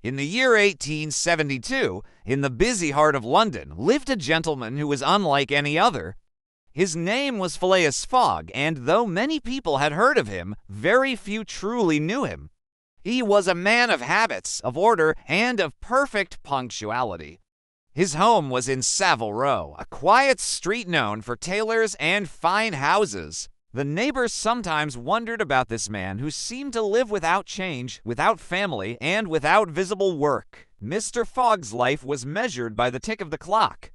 In the year 1872, in the busy heart of London, lived a gentleman who was unlike any other. His name was Phileas Fogg, and though many people had heard of him, very few truly knew him. He was a man of habits, of order, and of perfect punctuality. His home was in Savile Row, a quiet street known for tailors and fine houses. The neighbors sometimes wondered about this man who seemed to live without change, without family, and without visible work. Mr. Fogg's life was measured by the tick of the clock.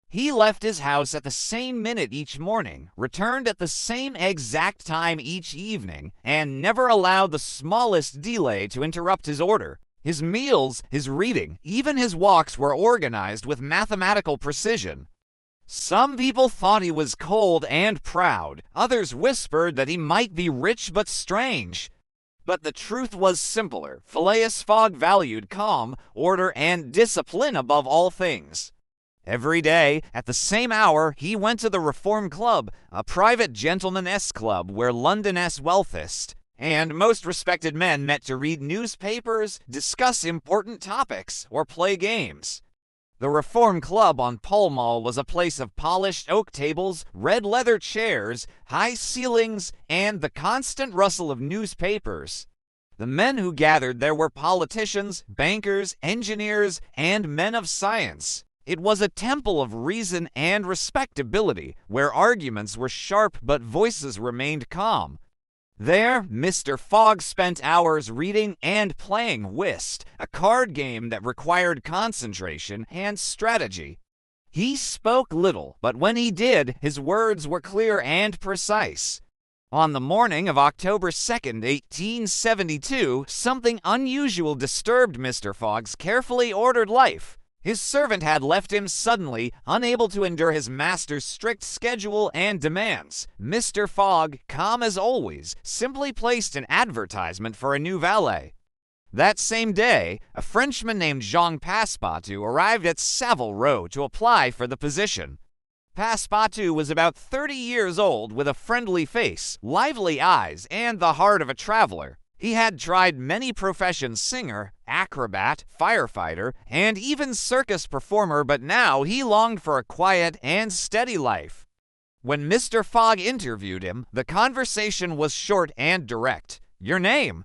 He left his house at the same minute each morning, returned at the same exact time each evening, and never allowed the smallest delay to interrupt his order. His meals, his reading, even his walks were organized with mathematical precision. Some people thought he was cold and proud. Others whispered that he might be rich but strange. But the truth was simpler. Phileas Fogg valued calm, order, and discipline above all things. Every day, at the same hour, he went to the Reform Club, a private gentleman's club where London's wealthiest and most respected men met to read newspapers, discuss important topics, or play games. The Reform Club on Pall Mall was a place of polished oak tables, red leather chairs, high ceilings, and the constant rustle of newspapers. The men who gathered there were politicians, bankers, engineers, and men of science. It was a temple of reason and respectability, where arguments were sharp but voices remained calm. There, Mr. Fogg spent hours reading and playing whist, a card game that required concentration and strategy. He spoke little, but when he did, his words were clear and precise. On the morning of October 2nd, 1872, something unusual disturbed Mr. Fogg's carefully ordered life. His servant had left him suddenly, unable to endure his master's strict schedule and demands. Mr. Fogg, calm as always, simply placed an advertisement for a new valet. That same day, a Frenchman named Jean Passepartout arrived at Savile Row to apply for the position. Passepartout was about 30 years old, with a friendly face, lively eyes, and the heart of a traveler. He had tried many professions: singer, acrobat, firefighter, and even circus performer, but now he longed for a quiet and steady life. When Mr. Fogg interviewed him, the conversation was short and direct. "Your name?"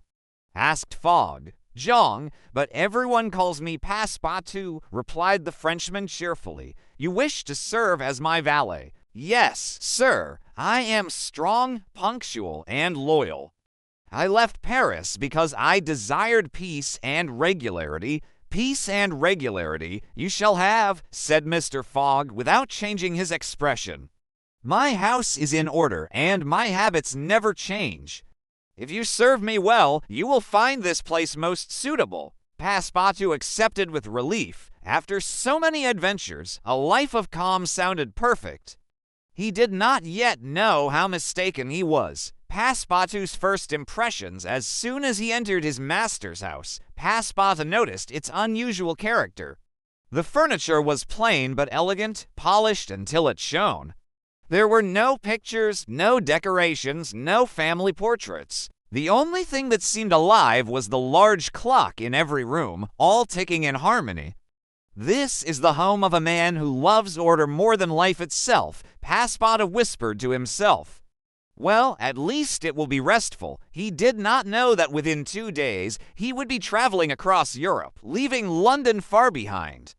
asked Fogg. "Jean, but everyone calls me Passepartout," replied the Frenchman cheerfully. "You wish to serve as my valet?" "Yes, sir. I am strong, punctual, and loyal. I left Paris because I desired peace and regularity. Peace and regularity you shall have," said Mr. Fogg, without changing his expression. "My house is in order, and my habits never change. If you serve me well, you will find this place most suitable." Passepartout accepted with relief. After so many adventures, a life of calm sounded perfect. He did not yet know how mistaken he was. Passepartout's first impressions: as soon as he entered his master's house, Passepartout noticed its unusual character. The furniture was plain but elegant, polished until it shone. There were no pictures, no decorations, no family portraits. The only thing that seemed alive was the large clock in every room, all ticking in harmony. "This is the home of a man who loves order more than life itself," Passepartout whispered to himself. Well, at least it will be restful. He did not know that within 2 days he would be traveling across Europe, leaving London far behind.